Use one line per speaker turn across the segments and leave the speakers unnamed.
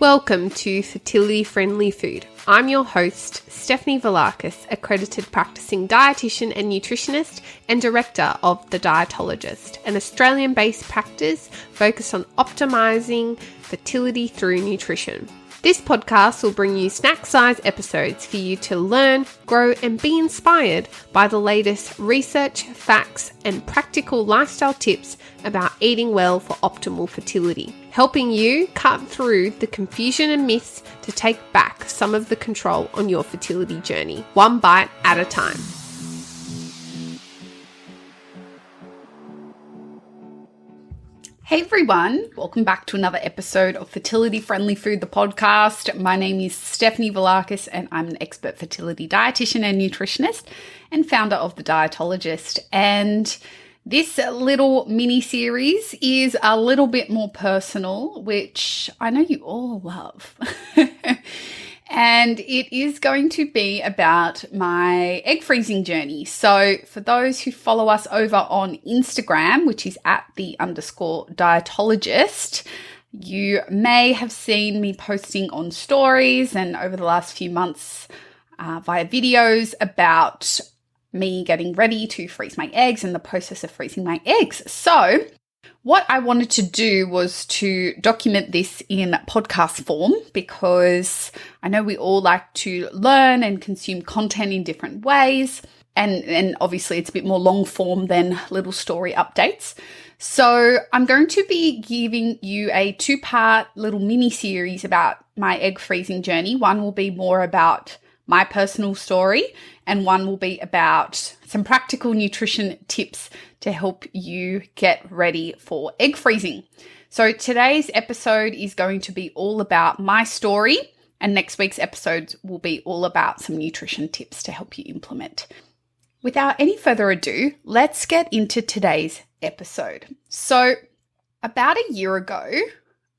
Welcome to Fertility Friendly Food. I'm your host, Stefanie Velakis, accredited practicing dietitian and nutritionist and director of the Dietologist, an Australian-based practice focused on optimizing fertility through nutrition. This podcast will bring you snack-size episodes for you to learn, grow, and be inspired by the latest research, facts, and practical lifestyle tips about eating well for optimal fertility, helping you cut through the confusion and myths to take back some of the control on your fertility journey, one bite at a time.
Hey everyone, welcome back to another episode of Fertility Friendly Food, the podcast. My name is Stefanie Velakis and I'm an expert fertility dietitian and nutritionist and founder of the Dietologist. And this little mini series is a little bit more personal, which I know you all love. And it is going to be about my egg freezing journey. So for those who follow us over on Instagram, which is at @the_dietologist, you may have seen me posting on stories and over the last few months via videos about me getting ready to freeze my eggs and the process of freezing my eggs. So what I wanted to do was to document this in podcast form because I know we all like to learn and consume content in different ways. And obviously it's a bit more long form than little story updates. So I'm going to be giving you a 2-part little mini series about my egg freezing journey. One will be more about my personal story and one will be about some practical nutrition tips to help you get ready for egg freezing. So today's episode is going to be all about my story and next week's episode will be all about some nutrition tips to help you implement. Without any further ado, let's get into today's episode. So about a year ago,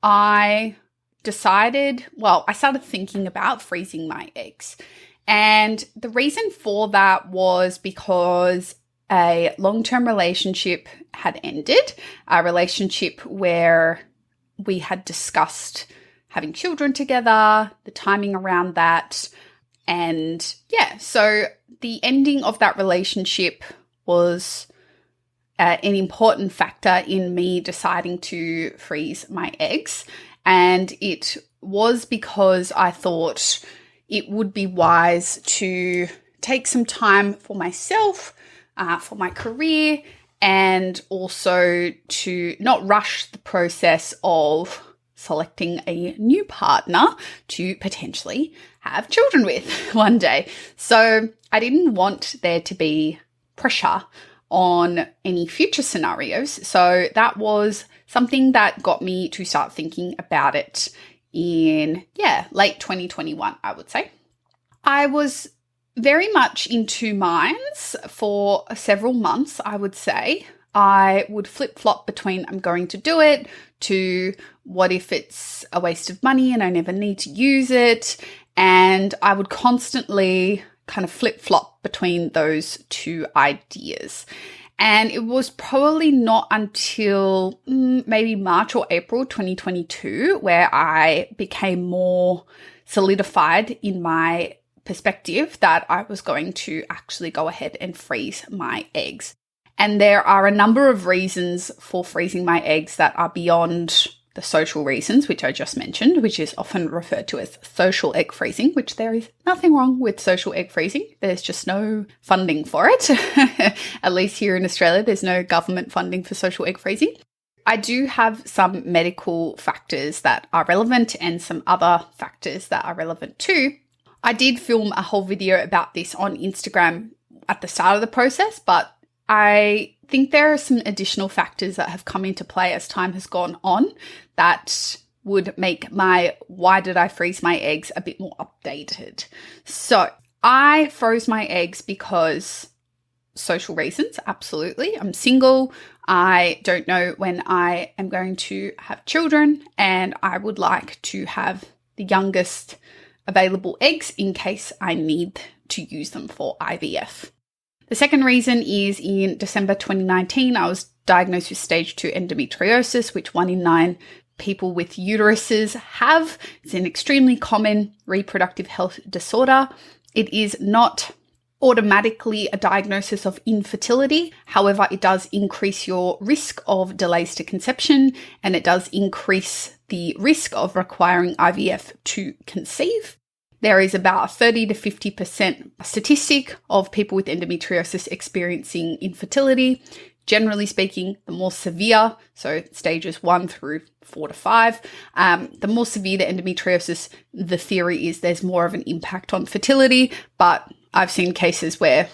I started thinking about freezing my eggs. And the reason for that was because a long-term relationship had ended, a relationship where we had discussed having children together, the timing around that. And so the ending of that relationship was an important factor in me deciding to freeze my eggs. And it was because I thought it would be wise to take some time for myself, for my career, and also to not rush the process of selecting a new partner to potentially have children with one day. So I didn't want there to be pressure on any future scenarios. So that was something that got me to start thinking about it in, late 2021, I would say. I was very much in two minds for several months, I would say. I would flip-flop between I'm going to do it to what if it's a waste of money and I never need to use it. And I would constantly kind of flip-flop between those two ideas. And it was probably not until maybe March or April 2022 where I became more solidified in my perspective that I was going to actually go ahead and freeze my eggs. And there are a number of reasons for freezing my eggs that are beyond the social reasons, which I just mentioned, which is often referred to as social egg freezing, which there is nothing wrong with social egg freezing. There's just no funding for it. At least here in Australia, there's no government funding for social egg freezing. I do have some medical factors that are relevant and some other factors that are relevant too. I did film a whole video about this on Instagram at the start of the process, but I think there are some additional factors that have come into play as time has gone on that would make my why did I freeze my eggs a bit more updated. So I froze my eggs because social reasons, absolutely. I'm single. I don't know when I am going to have children and I would like to have the youngest available eggs in case I need to use them for IVF. The second reason is in December 2019, I was diagnosed with stage 2 endometriosis, which 1 in 9 people with uteruses have. It's an extremely common reproductive health disorder. It is not automatically a diagnosis of infertility. However, it does increase your risk of delays to conception, and it does increase the risk of requiring IVF to conceive. There is about a 30 to 50% statistic of people with endometriosis experiencing infertility. Generally speaking, the more severe, so stages 1 through 4 to 5, the more severe the endometriosis, the theory is there's more of an impact on fertility, but I've seen cases where,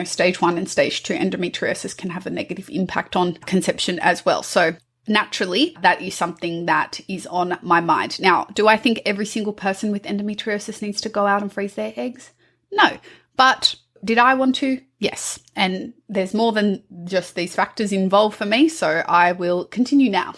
stage 1 and stage 2 endometriosis can have a negative impact on conception as well. So naturally, that is something that is on my mind. Now, do I think every single person with endometriosis needs to go out and freeze their eggs? No. But did I want to? Yes. And there's more than just these factors involved for me, so I will continue now.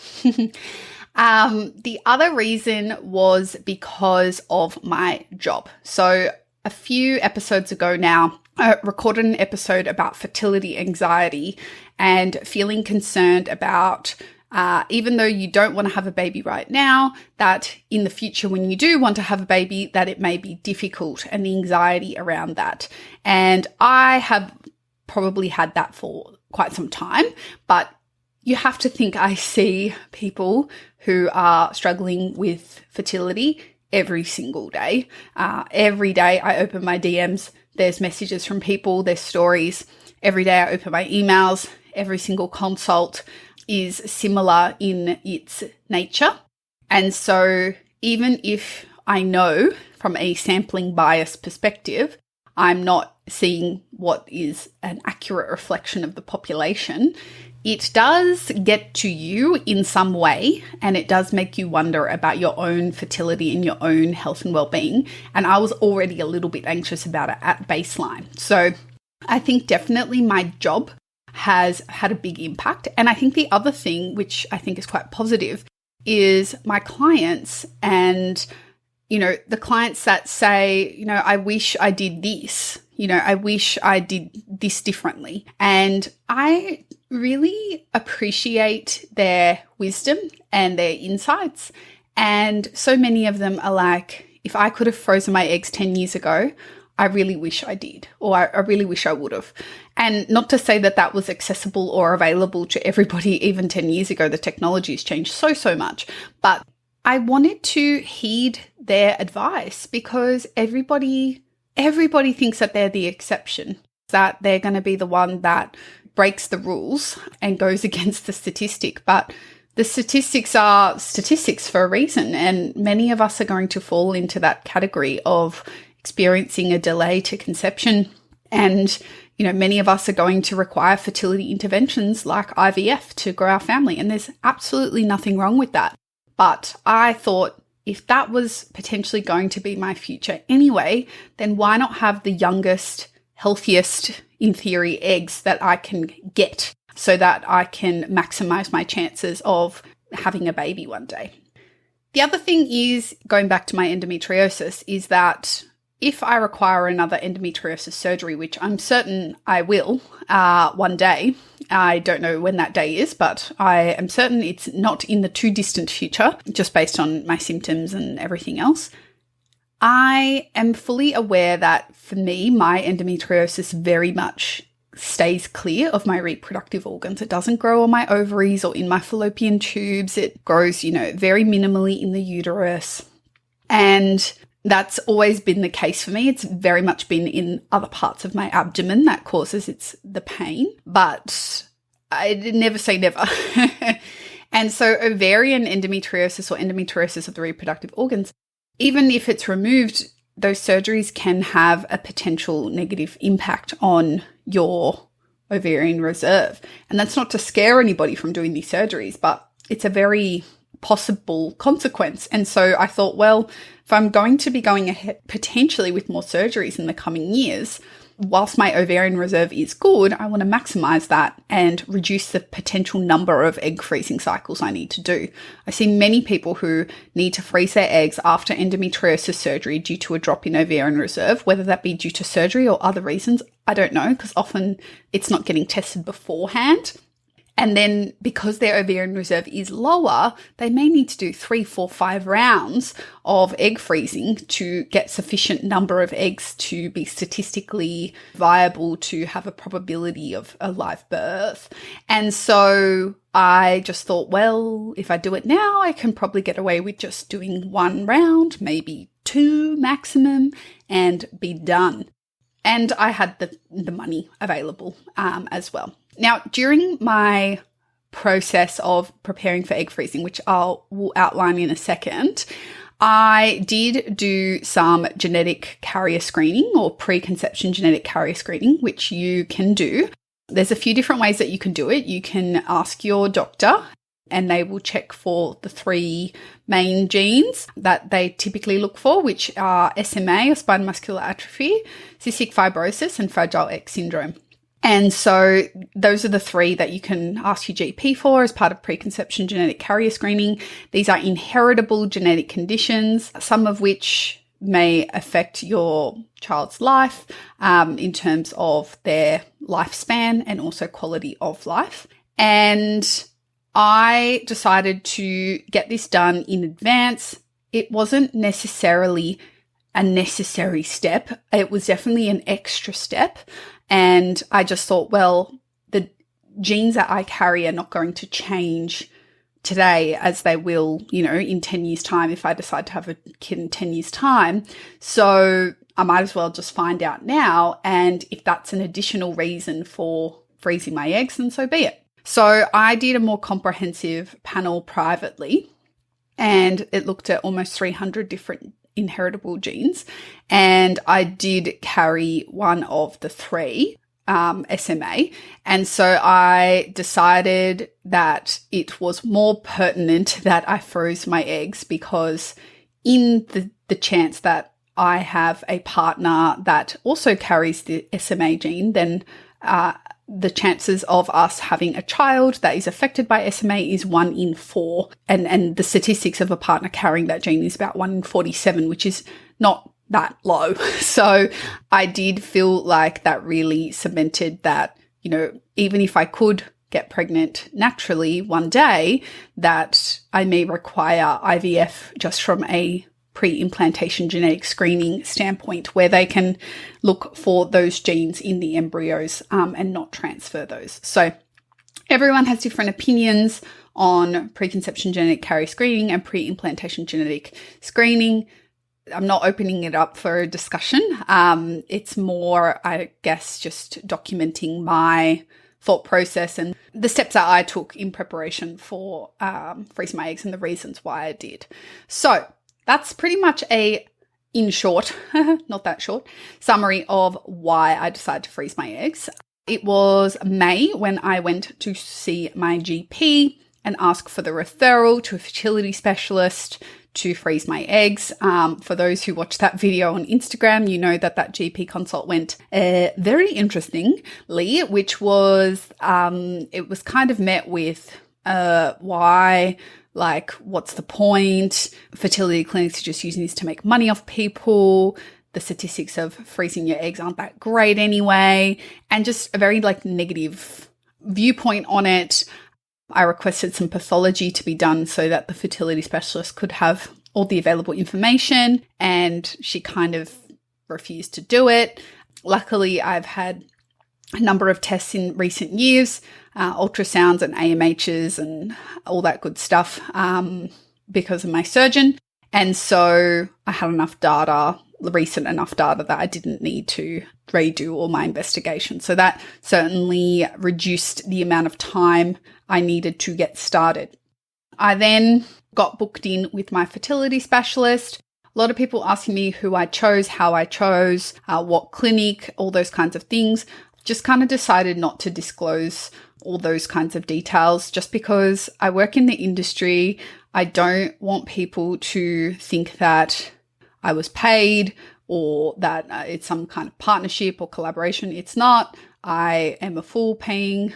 The other reason was because of my job. So a few episodes ago now, I recorded an episode about fertility anxiety and feeling concerned about even though you don't want to have a baby right now, that in the future when you do want to have a baby, that it may be difficult and the anxiety around that. And I have probably had that for quite some time, but you have to think I see people who are struggling with fertility every single day. Every day I open my DMs, there's messages from people, there's stories. Every day I open my emails, every single consult is similar in its nature. And so even if I know from a sampling bias perspective, I'm not seeing what is an accurate reflection of the population, it does get to you in some way, and it does make you wonder about your own fertility and your own health and well-being. And I was already a little bit anxious about it at baseline. So I think definitely my job has had a big impact. And I think the other thing, which I think is quite positive, is my clients and, the clients that say, I wish I did this, I wish I did this differently. And I really appreciate their wisdom and their insights. And so many of them are like, if I could have frozen my eggs 10 years ago, I really wish I did, or I really wish I would have. And not to say that that was accessible or available to everybody even 10 years ago. The technology has changed so much. But I wanted to heed their advice because everybody thinks that they're the exception, that they're going to be the one that breaks the rules and goes against the statistic. But the statistics are statistics for a reason. And many of us are going to fall into that category of experiencing a delay to conception. And, many of us are going to require fertility interventions like IVF to grow our family. And there's absolutely nothing wrong with that. But I thought if that was potentially going to be my future anyway, then why not have the youngest, healthiest, in theory, eggs that I can get so that I can maximize my chances of having a baby one day. The other thing is, going back to my endometriosis, is that if I require another endometriosis surgery, which I'm certain I will one day, I don't know when that day is, but I am certain it's not in the too distant future, just based on my symptoms and everything else. I am fully aware that for me, my endometriosis very much stays clear of my reproductive organs. It doesn't grow on my ovaries or in my fallopian tubes. It grows, very minimally in the uterus. And that's always been the case for me. It's very much been in other parts of my abdomen that causes the pain, but I never say never. And so ovarian endometriosis or endometriosis of the reproductive organs, even if it's removed, those surgeries can have a potential negative impact on your ovarian reserve. And that's not to scare anybody from doing these surgeries, but it's a very possible consequence. And so I thought, well, if I'm going to be going ahead potentially with more surgeries in the coming years, whilst my ovarian reserve is good, I want to maximize that and reduce the potential number of egg freezing cycles I need to do. I see many people who need to freeze their eggs after endometriosis surgery due to a drop in ovarian reserve, whether that be due to surgery or other reasons. I don't know, because often it's not getting tested beforehand. And then because their ovarian reserve is lower, they may need to do 3, 4, 5 rounds of egg freezing to get sufficient number of eggs to be statistically viable to have a probability of a live birth. And so I just thought, well, if I do it now, I can probably get away with just doing 1 round, maybe 2 maximum, and be done. And I had the money available as well. Now, during my process of preparing for egg freezing, which will outline in a second, I did do some genetic carrier screening or preconception genetic carrier screening, which you can do. There's a few different ways that you can do it. You can ask your doctor and they will check for the 3 main genes that they typically look for, which are SMA, or spinal muscular atrophy, cystic fibrosis, and Fragile X syndrome. And so those are the 3 that you can ask your GP for as part of preconception genetic carrier screening. These are inheritable genetic conditions, some of which may affect your child's life in terms of their lifespan and also quality of life. And I decided to get this done in advance. It wasn't necessarily a necessary step. It was definitely an extra step. And I just thought, well, the genes that I carry are not going to change today as they will, in 10 years' time if I decide to have a kid in 10 years' time. So I might as well just find out now. And if that's an additional reason for freezing my eggs, then so be it. So I did a more comprehensive panel privately, and it looked at almost 300 different inheritable genes, and I did carry one of the 3, SMA, and so I decided that it was more pertinent that I froze my eggs, because in the chance that I have a partner that also carries the SMA gene, then the chances of us having a child that is affected by SMA is 1 in 4. And the statistics of a partner carrying that gene is about 1 in 47, which is not that low. So I did feel like that really cemented that, even if I could get pregnant naturally one day, that I may require IVF just from a pre-implantation genetic screening standpoint, where they can look for those genes in the embryos and not transfer those. So everyone has different opinions on preconception genetic carrier screening and pre-implantation genetic screening. I'm not opening it up for a discussion. It's more, I guess, just documenting my thought process and the steps that I took in preparation for freezing my eggs and the reasons why I did. So that's pretty much in short, not that short, summary of why I decided to freeze my eggs. It was May when I went to see my GP and ask for the referral to a fertility specialist to freeze my eggs. For those who watched that video on Instagram, you know that GP consult went very interestingly, which was, it was kind of met with why, like, what's the point? Fertility clinics are just using this to make money off people. The statistics of freezing your eggs aren't that great anyway. And just a very negative viewpoint on it. I requested some pathology to be done so that the fertility specialist could have all the available information, and she kind of refused to do it. Luckily, I've had a number of tests in recent years, ultrasounds and AMHs and all that good stuff because of my surgeon. And so I had enough data, recent enough data, that I didn't need to redo all my investigations. So that certainly reduced the amount of time I needed to get started. I then got booked in with my fertility specialist. A lot of people asking me who I chose, how I chose, what clinic, all those kinds of things. Just kind of decided not to disclose all those kinds of details just because I work in the industry. I don't want people to think that I was paid or that it's some kind of partnership or collaboration. It's not. I am a full paying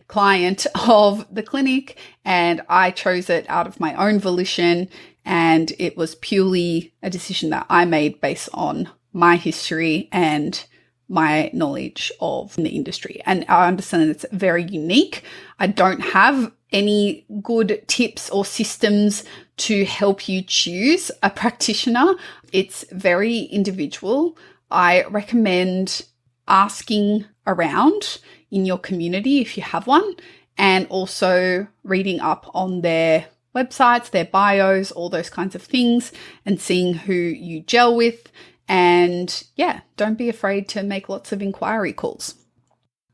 client of the clinic, and I chose it out of my own volition, and it was purely a decision that I made based on my history and my knowledge of the industry. And I understand that it's very unique. I don't have any good tips or systems to help you choose a practitioner. It's very individual. I recommend asking around in your community if you have one, and also reading up on their websites, their bios, all those kinds of things, and seeing who you gel with. And yeah, don't be afraid to make lots of inquiry calls.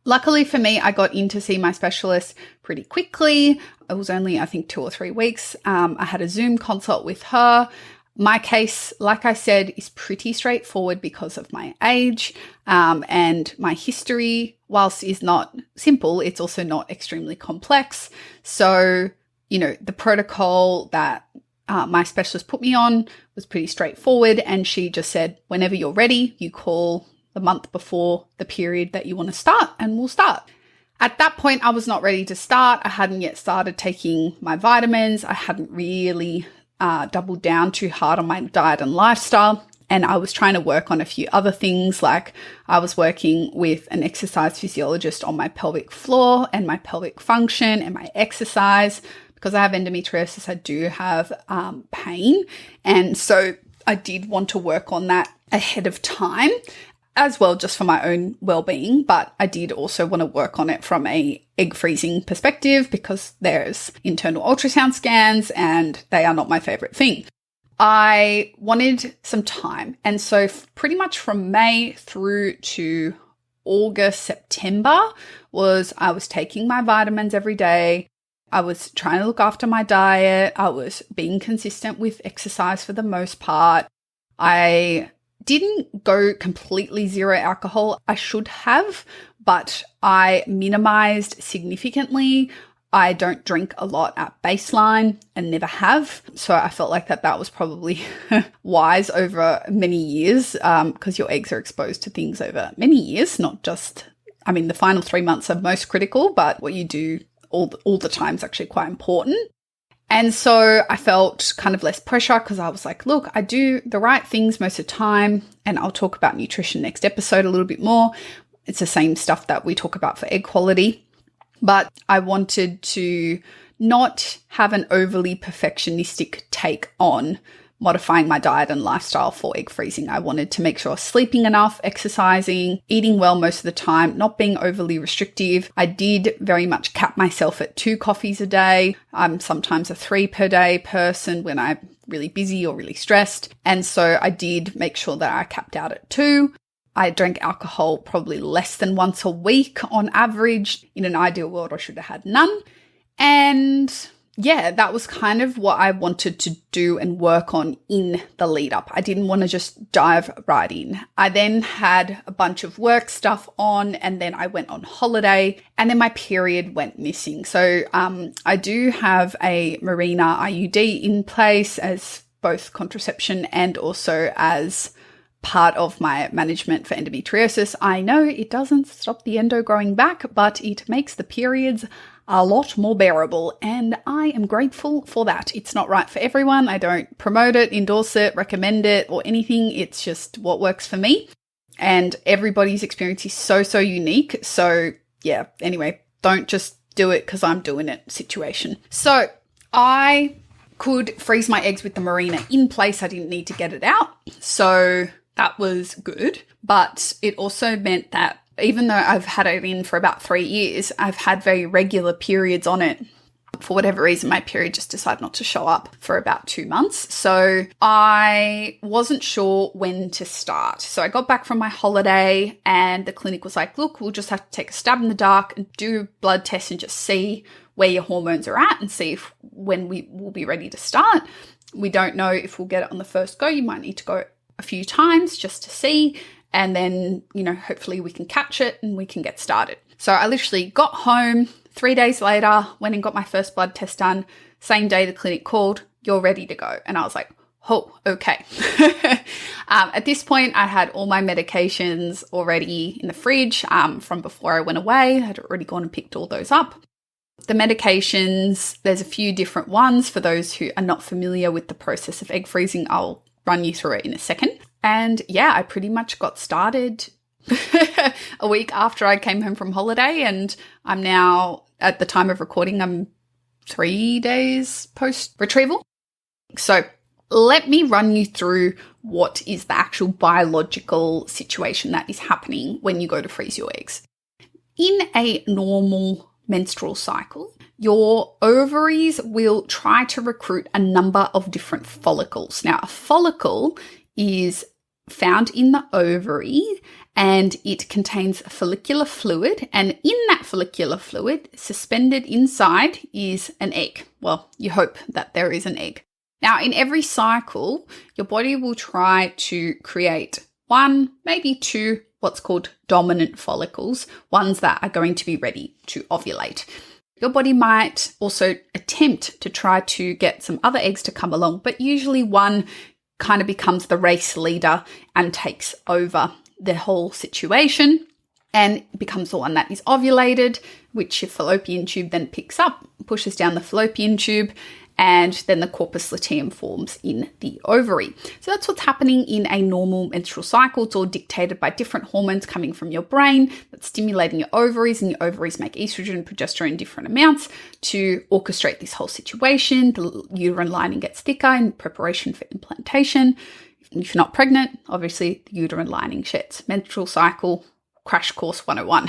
Luckily for me, I got in to see my specialist pretty quickly. It was only, I think, 2 or 3 weeks. I had a Zoom consult with her. My case, like I said, is pretty straightforward because of my age and my history. Whilst is not simple, it's also not extremely complex. So, the protocol that my specialist put me on was pretty straightforward. And she just said, whenever you're ready, you call the month before the period that you want to start and we'll start. At that point, I was not ready to start. I hadn't yet started taking my vitamins. I hadn't really doubled down too hard on my diet and lifestyle. And I was trying to work on a few other things, like I was working with an exercise physiologist on my pelvic floor and my pelvic function and my exercise. Because I have endometriosis, I do have pain. And so I did want to work on that ahead of time as well, just for my own well-being. But I did also want to work on it from a egg freezing perspective, because there's internal ultrasound scans and they are not my favorite thing. I wanted some time. And so pretty much from May through to August, September I was taking my vitamins every day. I was trying to look after my diet. I was being consistent with exercise for the most part. I didn't go completely zero alcohol. I should have, but I minimized significantly. I don't drink a lot at baseline and never have. So I felt like that was probably wise over many years, because your eggs are exposed to things over many years, not just, the final 3 months are most critical, but what you do all the time is actually quite important. And so I felt kind of less pressure, because I was like, look, I do the right things most of the time. And I'll talk about nutrition next episode a little bit more. It's the same stuff that we talk about for egg quality. But I wanted to not have an overly perfectionistic take on modifying my diet and lifestyle for egg freezing. I wanted to make sure I was sleeping enough, exercising, eating well most of the time, not being overly restrictive. I did very much cap myself at 2 coffees a day. I'm sometimes a 3 per day person when I'm really busy or really stressed. And so I did make sure that I capped out at 2. I drank alcohol probably less than once a week on average. In an ideal world, I should have had none. And yeah, that was kind of what I wanted to do and work on in the lead up. I didn't want to just dive right in. I then had a bunch of work stuff on, and then I went on holiday, and then my period went missing. So I do have a Mirena IUD in place as both contraception and also as part of my management for endometriosis. I know it doesn't stop the endo growing back, but it makes the periods a lot more bearable, and I am grateful for that. It's not right for everyone. I don't promote it, endorse it, recommend it, or anything. It's just what works for me, and everybody's experience is so unique. So yeah, anyway, don't just do it because I'm doing it situation. So I could freeze my eggs with the Mirena in place. I didn't need to get it out. So that was good. But it also meant that even though I've had it in for about 3 years, I've had very regular periods on it. For whatever reason, my period just decided not to show up for about 2 months. So I wasn't sure when to start. So I got back from my holiday and the clinic was like, look, we'll just have to take a stab in the dark and do blood tests and just see where your hormones are at and see when we will be ready to start. We don't know if we'll get it on the first go. You might need to go a few times just to see. And then, hopefully we can catch it and we can get started. So I literally got home 3 days later, went and got my first blood test done. Same day the clinic called, you're ready to go. And I was like, oh, okay. At this point, I had all my medications already in the fridge from before I went away. I had already gone and picked all those up. The medications, there's a few different ones. For those who are not familiar with the process of egg freezing, I'll run you through it in a second. And yeah, I pretty much got started a week after I came home from holiday, and I'm now, at the time of recording, I'm 3 days post-retrieval. So let me run you through what is the actual biological situation that is happening when you go to freeze your eggs. In a normal menstrual cycle, your ovaries will try to recruit a number of different follicles. Now, a follicle is found in the ovary and it contains follicular fluid, and in that follicular fluid, suspended inside, is an egg. Well, you hope that there is an egg. Now, in every cycle, your body will try to create one, maybe two, what's called dominant follicles, ones that are going to be ready to ovulate. Your body might also attempt to try to get some other eggs to come along, but usually one kind of becomes the race leader and takes over the whole situation and becomes the one that is ovulated, which your fallopian tube then picks up, pushes down the fallopian tube, and then the corpus luteum forms in the ovary. So that's what's happening in a normal menstrual cycle. It's all dictated by different hormones coming from your brain that's stimulating your ovaries, and your ovaries make estrogen and progesterone in different amounts to orchestrate this whole situation. The uterine lining gets thicker in preparation for implantation. If you're not pregnant, obviously the uterine lining sheds. Menstrual cycle, crash course 101.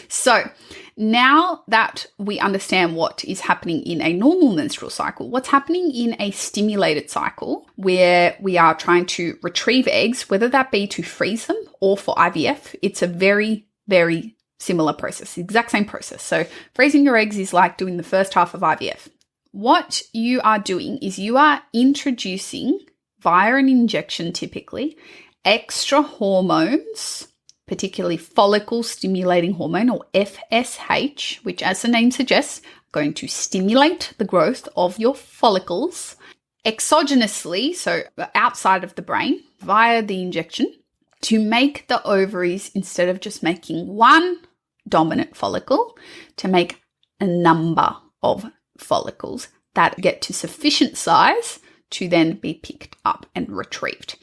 So now that we understand what is happening in a normal menstrual cycle, what's happening in a stimulated cycle where we are trying to retrieve eggs, whether that be to freeze them or for IVF, it's a very, very similar process, the exact same process. So freezing your eggs is like doing the first half of IVF. What you are doing is you are introducing, via an injection typically, extra hormones, particularly follicle stimulating hormone, or FSH, which, as the name suggests, are going to stimulate the growth of your follicles exogenously, so outside of the brain, via the injection, to make the ovaries, instead of just making one dominant follicle, to make a number of follicles that get to sufficient size to then be picked up and retrieved.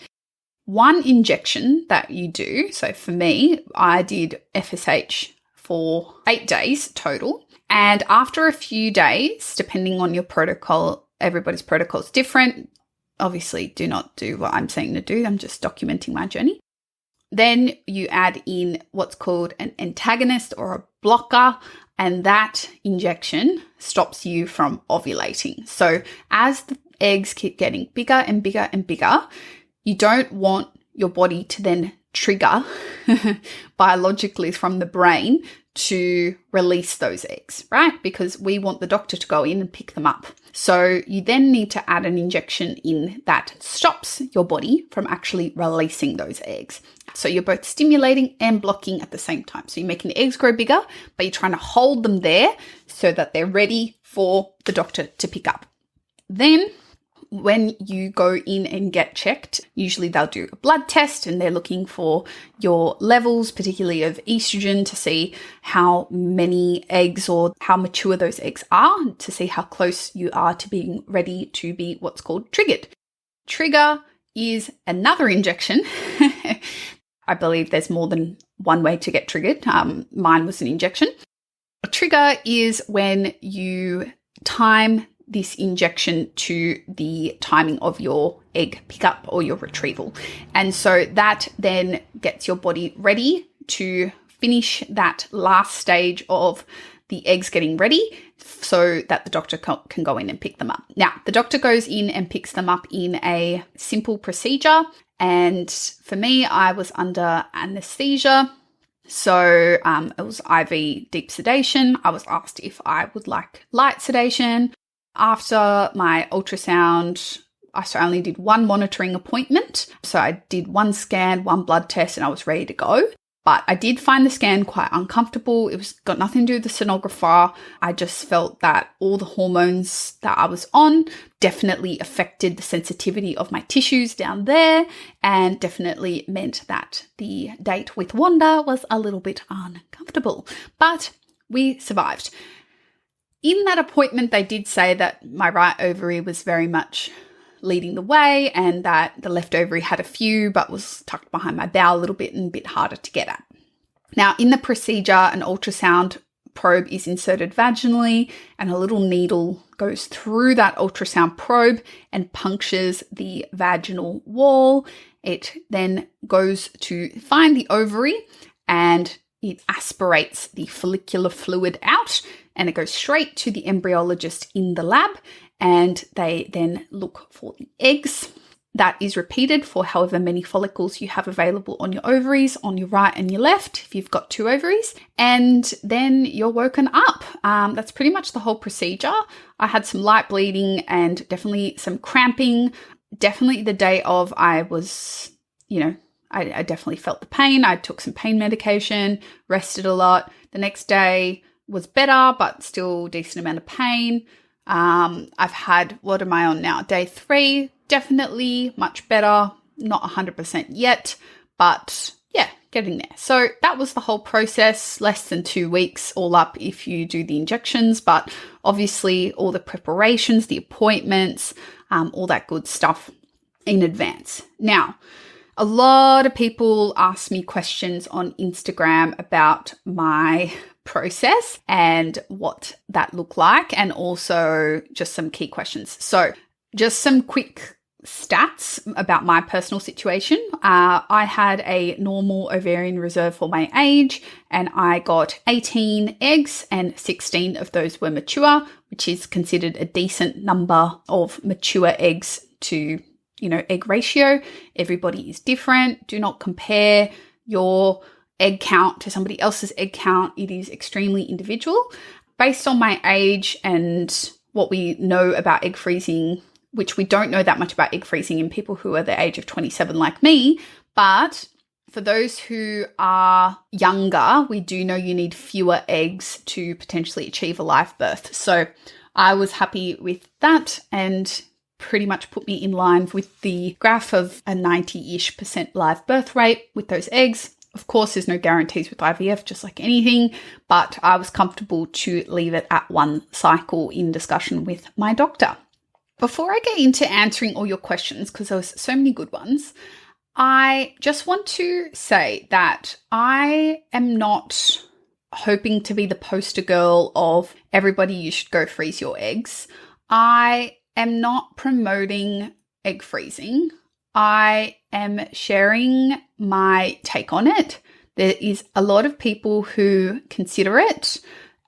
One injection that you do, so for me, I did FSH for 8 days total. And after a few days, depending on your protocol, everybody's protocol is different. Obviously, do not do what I'm saying to do. I'm just documenting my journey. Then you add in what's called an antagonist or a blocker, and that injection stops you from ovulating. So as the eggs keep getting bigger and bigger and bigger, you don't want your body to then trigger biologically from the brain to release those eggs, right? Because we want the doctor to go in and pick them up. So you then need to add an injection in that stops your body from actually releasing those eggs. So you're both stimulating and blocking at the same time. So you're making the eggs grow bigger, but you're trying to hold them there so that they're ready for the doctor to pick up. Then when you go in and get checked, usually they'll do a blood test and they're looking for your levels, particularly of estrogen, to see how many eggs or how mature those eggs are, to see how close you are to being ready to be what's called triggered. Trigger is another injection. I believe there's more than one way to get triggered. Mine was an injection. A trigger is when you time this injection to the timing of your egg pickup or your retrieval. And so that then gets your body ready to finish that last stage of the eggs getting ready so that the doctor can go in and pick them up. Now, the doctor goes in and picks them up in a simple procedure. And for me, I was under anesthesia. So it was IV deep sedation. I was asked if I would like light sedation. After my ultrasound, I only did one monitoring appointment. So I did one scan, one blood test, and I was ready to go. But I did find the scan quite uncomfortable. It was got nothing to do with the sonographer. I just felt that all the hormones that I was on definitely affected the sensitivity of my tissues down there, and definitely meant that the date with Wanda was a little bit uncomfortable. But we survived. In that appointment, they did say that my right ovary was very much leading the way and that the left ovary had a few but was tucked behind my bowel a little bit and a bit harder to get at. Now, in the procedure, an ultrasound probe is inserted vaginally and a little needle goes through that ultrasound probe and punctures the vaginal wall. It then goes to find the ovary and it aspirates the follicular fluid out and it goes straight to the embryologist in the lab and they then look for the eggs. That is repeated for however many follicles you have available on your ovaries, on your right and your left, if you've got two ovaries, and then you're woken up. That's pretty much the whole procedure. I had some light bleeding and definitely some cramping. Definitely the day of, I was, I definitely felt the pain. I took some pain medication, rested a lot. The next day was better, but still decent amount of pain. I've had, what am I on now? Day 3. Definitely much better, not 100% yet, but yeah, getting there. So that was the whole process, less than 2 weeks all up if you do the injections, but obviously all the preparations, the appointments, all that good stuff in advance. Now, a lot of people ask me questions on Instagram about my process and what that looked like, and also just some key questions. So just some quick stats about my personal situation. I had a normal ovarian reserve for my age and I got 18 eggs and 16 of those were mature, which is considered a decent number of mature eggs to, egg ratio. Everybody is different. Do not compare your egg count to somebody else's egg count. It is extremely individual. Based on my age and what we know about egg freezing, which we don't know that much about egg freezing in people who are the age of 27 like me, but for those who are younger, we do know you need fewer eggs to potentially achieve a live birth. So I was happy with that and pretty much put me in line with the graph of a 90-ish% live birth rate with those eggs. Of course, there's no guarantees with IVF, just like anything, but I was comfortable to leave it at 1 cycle in discussion with my doctor. Before I get into answering all your questions, because there was so many good ones, I just want to say that I am not hoping to be the poster girl of everybody, you should go freeze your eggs. I am not promoting egg freezing. I am sharing my take on it. There is a lot of people who consider it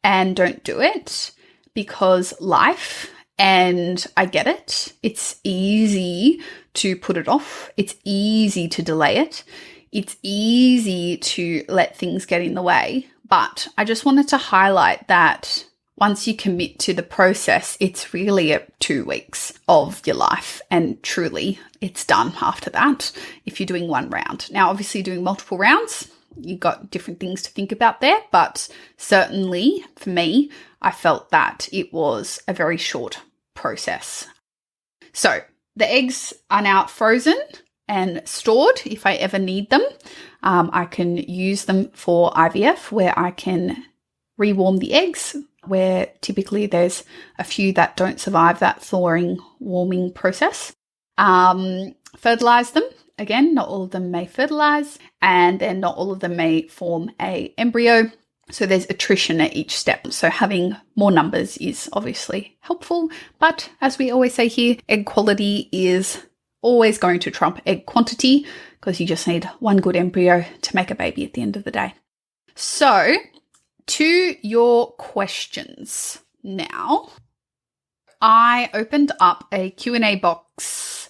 and don't do it because life. And I get it. It's easy to put it off. It's easy to delay it. It's easy to let things get in the way. But I just wanted to highlight that once you commit to the process, it's really 2 weeks of your life. And truly, it's done after that if you're doing 1 round. Now, obviously doing multiple rounds, you've got different things to think about there. But certainly for me, I felt that it was a very short process. So the eggs are now frozen and stored if I ever need them. I can use them for IVF where I can rewarm the eggs, where typically there's a few that don't survive that thawing, warming process. Fertilize them. Again, not all of them may fertilize, and then not all of them may form a embryo. So there's attrition at each step. So having more numbers is obviously helpful. But as we always say here, egg quality is always going to trump egg quantity because you just need 1 good embryo to make a baby at the end of the day. So to your questions now, I opened up a Q&A box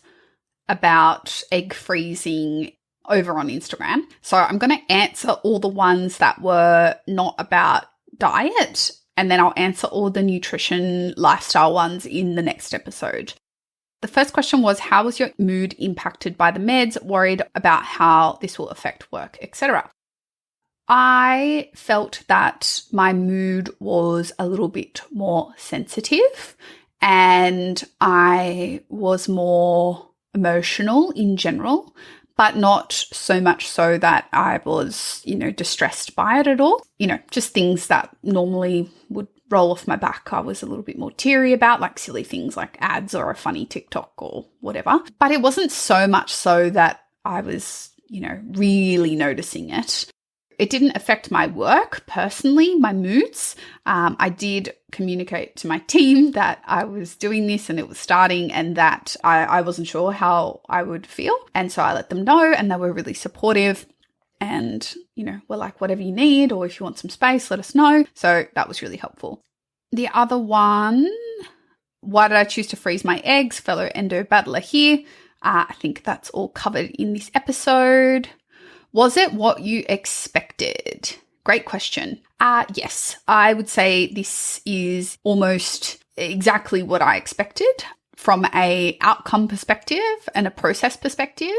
about egg freezing over on Instagram. So I'm going to answer all the ones that were not about diet, and then I'll answer all the nutrition lifestyle ones in the next episode. The first question was, how was your mood impacted by the meds? Worried about how this will affect work, etc. I felt that my mood was a little bit more sensitive and I was more emotional in general, but not so much so that I was, distressed by it at all. Just things that normally would roll off my back I was a little bit more teary about, like silly things like ads or a funny TikTok or whatever. But it wasn't so much so that I was, really noticing it. It didn't affect my work personally, my moods. I did communicate to my team that I was doing this and it was starting and that I wasn't sure how I would feel. And so I let them know and they were really supportive and, were like, whatever you need or if you want some space, let us know. So that was really helpful. The other one, why did I choose to freeze my eggs? Fellow endo battler here. I think that's all covered in this episode. Was it what you expected? Great question. Yes, I would say this is almost exactly what I expected from a outcome perspective and a process perspective.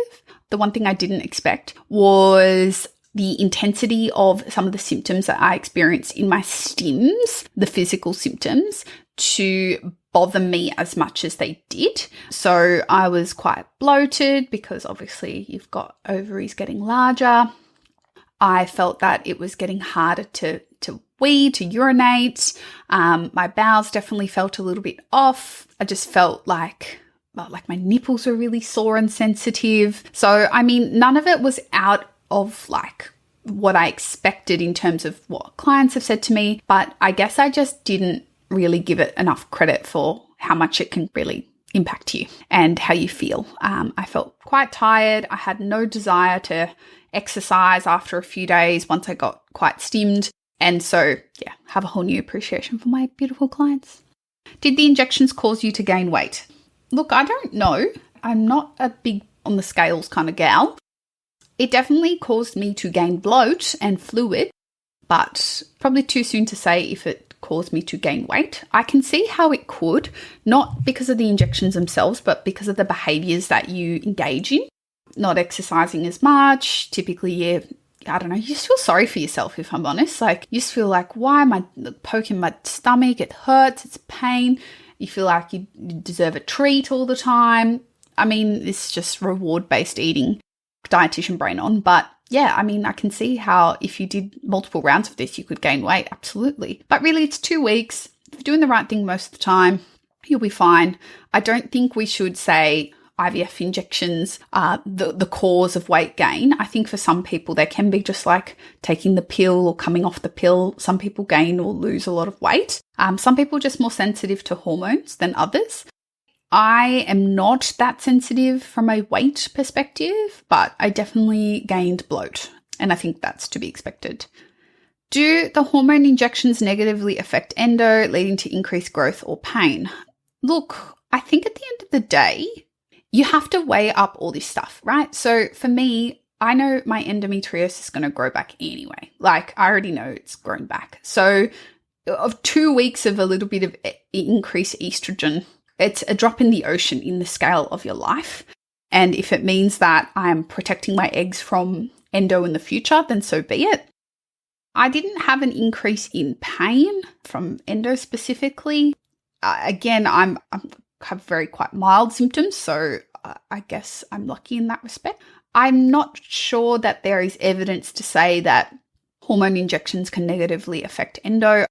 The one thing I didn't expect was the intensity of some of the symptoms that I experienced in my stims, the physical symptoms, to bother me as much as they did. So I was quite bloated because obviously you've got ovaries getting larger. I felt that it was getting harder to wee, to urinate. My bowels definitely felt a little bit off. I just felt like my nipples were really sore and sensitive. So, none of it was out of what I expected in terms of what clients have said to me, but I guess I just didn't really give it enough credit for how much it can really impact you and how you feel. I felt quite tired. I had no desire to exercise after a few days once I got quite stimmed. And so, have a whole new appreciation for my beautiful clients. Did the injections cause you to gain weight? Look, I don't know. I'm not a big on the scales kind of gal. It definitely caused me to gain bloat and fluid, but probably too soon to say if it caused me to gain weight. I can see how it could, not because of the injections themselves, but because of the behaviors that you engage in. Not exercising as much, typically, you just feel sorry for yourself, if I'm honest. You just feel like, why am I poking my stomach? It hurts, it's pain. You feel like you deserve a treat all the time. It's just reward-based eating, dietitian brain on. But yeah, I can see how if you did multiple rounds of this, you could gain weight, absolutely. But really, it's 2 weeks. If you're doing the right thing most of the time, you'll be fine. I don't think we should say IVF injections are the cause of weight gain. I think for some people, they can be just like taking the pill or coming off the pill. Some people gain or lose a lot of weight. Some people are just more sensitive to hormones than others. I am not that sensitive from a weight perspective, but I definitely gained bloat, and I think that's to be expected. Do the hormone injections negatively affect endo, leading to increased growth or pain? Look, I think at the end of the day, you have to weigh up all this stuff, right? So for me, I know my endometriosis is going to grow back anyway. I already know it's grown back. So of 2 weeks of a little bit of increased estrogen, it's a drop in the ocean in the scale of your life. And if it means that I'm protecting my eggs from endo in the future, then so be it. I didn't have an increase in pain from endo specifically. Again, I have very quite mild symptoms, so I guess I'm lucky in that respect. I'm not sure that there is evidence to say that hormone injections can negatively affect endo.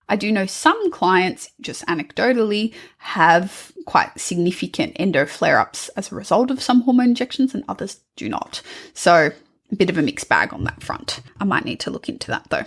I do know some clients, just anecdotally, have quite significant endo flare-ups as a result of some hormone injections and others do not. So a bit of a mixed bag on that front. I might need to look into that though.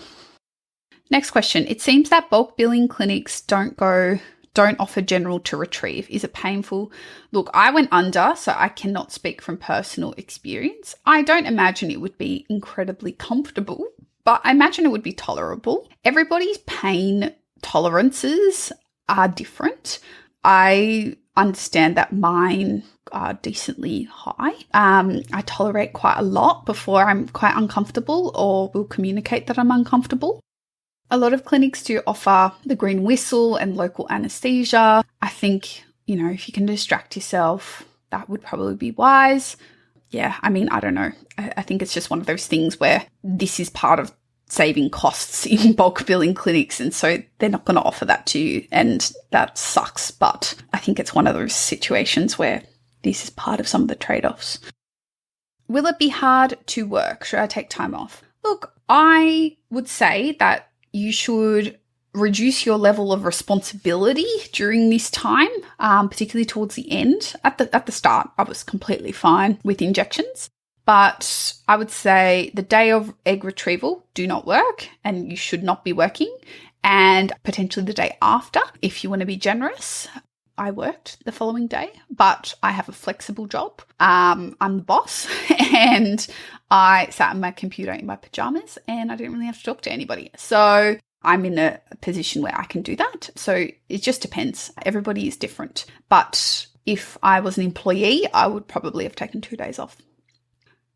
Next question. It seems that bulk billing clinics don't offer general to retrieve. Is it painful? Look, I went under, so I cannot speak from personal experience. I don't imagine it would be incredibly comfortable, but I imagine it would be tolerable. Everybody's pain tolerances are different. I understand that mine are decently high. I tolerate quite a lot before I'm quite uncomfortable or will communicate that I'm uncomfortable. A lot of clinics do offer the green whistle and local anesthesia. I think, if you can distract yourself, that would probably be wise. Yeah, I don't know. I think it's just one of those things where this is part of saving costs in bulk billing clinics, and so they're not going to offer that to you, and that sucks. But I think it's one of those situations where this is part of some of the trade-offs. Will it be hard to work? Should I take time off? Look, I would say that you should reduce your level of responsibility during this time, particularly towards the end. At the start, I was completely fine with injections. But I would say the day of egg retrieval, do not work, and you should not be working. And potentially the day after, if you want to be generous. I worked the following day, but I have a flexible job. I'm the boss, and I sat on my computer in my pajamas, and I didn't really have to talk to anybody. So I'm in a position where I can do that. So it just depends. Everybody is different. But if I was an employee, I would probably have taken 2 days off.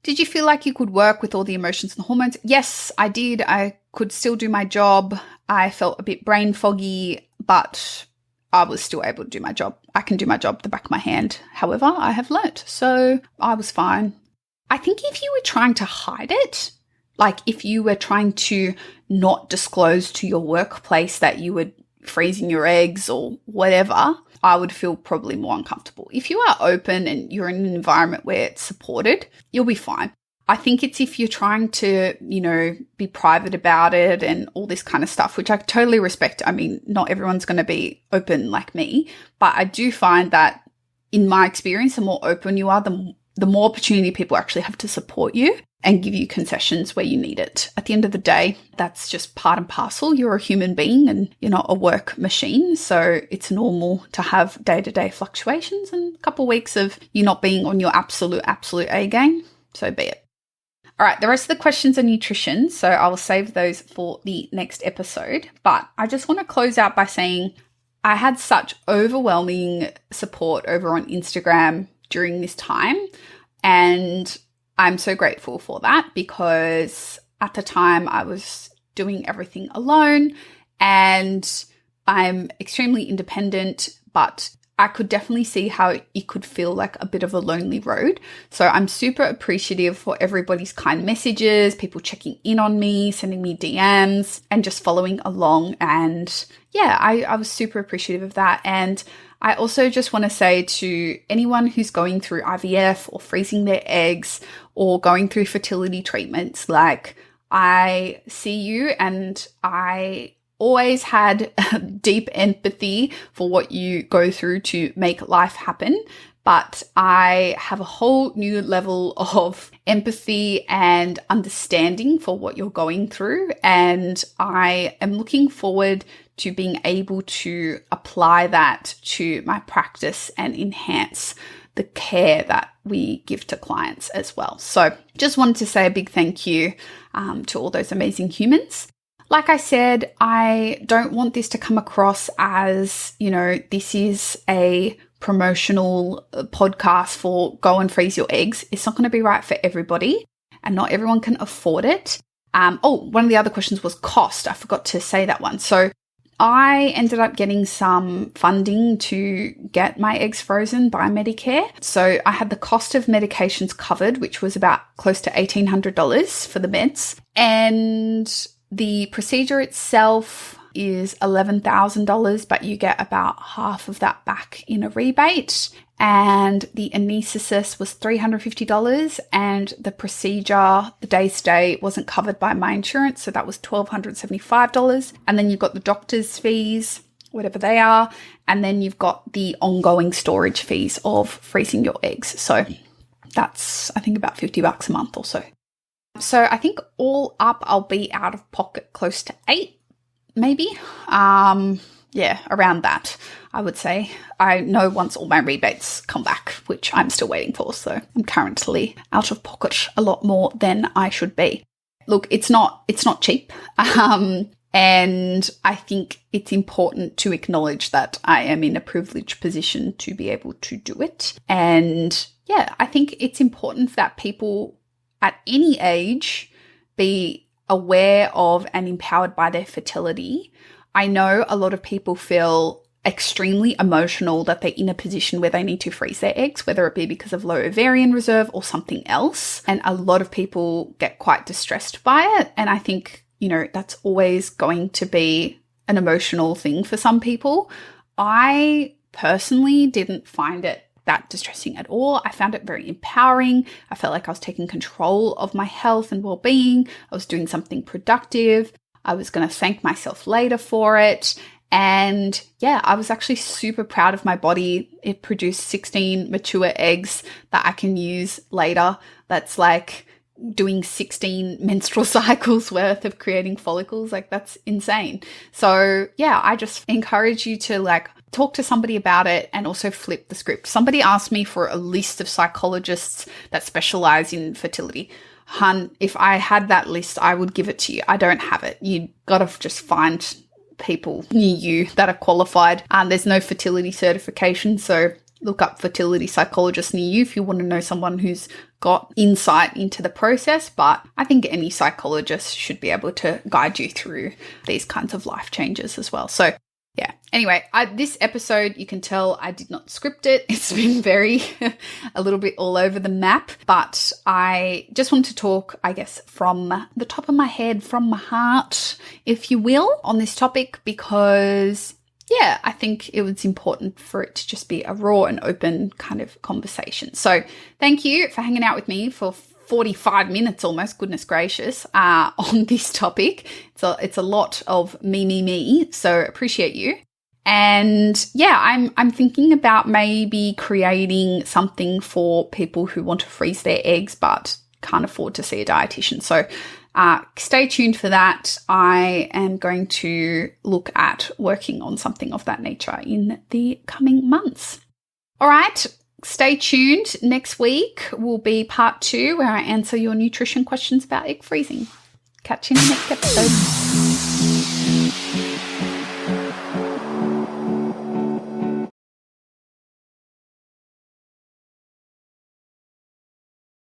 Did you feel like you could work with all the emotions and the hormones? Yes, I did. I could still do my job. I felt a bit brain foggy, but I was still able to do my job. I can do my job at the back of my hand. However, I have learnt, so I was fine. I think if you were trying to hide it, like if you were trying to not disclose to your workplace that you were freezing your eggs or whatever, I would feel probably more uncomfortable. If you are open and you're in an environment where it's supported, you'll be fine. I think it's if you're trying to, be private about it and all this kind of stuff, which I totally respect. I mean, not everyone's going to be open like me, but I do find that in my experience, the more open you are, the more opportunity people actually have to support you and give you concessions where you need it. At the end of the day, that's just part and parcel. You're a human being and you're not a work machine. So it's normal to have day-to-day fluctuations and a couple of weeks of you not being on your absolute A game. So be it. All right, the rest of the questions are nutrition, so I will save those for the next episode. But I just want to close out by saying I had such overwhelming support over on Instagram during this time, and I'm so grateful for that because at the time I was doing everything alone and I'm extremely independent, but I could definitely see how it could feel like a bit of a lonely road. So I'm super appreciative for everybody's kind messages, people checking in on me, sending me DMs and just following along. And yeah, I was super appreciative of that. And I also just want to say to anyone who's going through IVF or freezing their eggs or going through fertility treatments, like I see you and I always had deep empathy for what you go through to make life happen. But I have a whole new level of empathy and understanding for what you're going through. And I am looking forward to being able to apply that to my practice and enhance the care that we give to clients as well. So just wanted to say a big thank you to all those amazing humans. Like I said, I don't want this to come across as, this is a promotional podcast for go and freeze your eggs. It's not going to be right for everybody and not everyone can afford it. One of the other questions was cost. I forgot to say that one. So I ended up getting some funding to get my eggs frozen by Medicare. So I had the cost of medications covered, which was about close to $1,800 for the meds. And the procedure itself is $11,000, but you get about half of that back in a rebate. And the anaesthetist was $350, and the procedure, the day stay, wasn't covered by my insurance, so that was $1,275. And then you've got the doctor's fees, whatever they are, and then you've got the ongoing storage fees of freezing your eggs. So that's, I think, about $50 a month or so. So I think all up, I'll be out of pocket close to $8, maybe. Around that, I would say. I know once all my rebates come back, which I'm still waiting for. So I'm currently out of pocket a lot more than I should be. Look, it's not cheap. And I think it's important to acknowledge that I am in a privileged position to be able to do it. And yeah, I think it's important that people at any age be aware of and empowered by their fertility. I know a lot of people feel extremely emotional that they're in a position where they need to freeze their eggs, whether it be because of low ovarian reserve or something else. And a lot of people get quite distressed by it. And I think, that's always going to be an emotional thing for some people. I personally didn't find it that distressing at all. I found it very empowering. I felt like I was taking control of my health and well-being. I was doing something productive. I was going to thank myself later for it. And yeah, I was actually super proud of my body. It produced 16 mature eggs that I can use later. That's like doing 16 menstrual cycles worth of creating follicles. Like, that's insane. So yeah, I just encourage you to like talk to somebody about it and also flip the script. Somebody asked me for a list of psychologists that specialize in fertility. Hun, if I had that list, I would give it to you. I don't have it. You got to just find people near you that are qualified. There's no fertility certification, so look up fertility psychologist near you if you want to know someone who's got insight into the process. But I think any psychologist should be able to guide you through these kinds of life changes as well. So yeah. Anyway, this episode, you can tell I did not script it. It's been a little bit all over the map, but I just want to talk, I guess, from the top of my head, from my heart, if you will, on this topic, because yeah, I think it was important for it to just be a raw and open kind of conversation. So thank you for hanging out with me for 45 minutes almost, goodness gracious, on this topic. It's a lot of me, so appreciate you. And yeah, I'm thinking about maybe creating something for people who want to freeze their eggs but can't afford to see a dietitian. So stay tuned for that. I am going to look at working on something of that nature in the coming months. All right. Stay tuned. Next week will be part 2 where I answer your nutrition questions about egg freezing. Catch you in the next episode.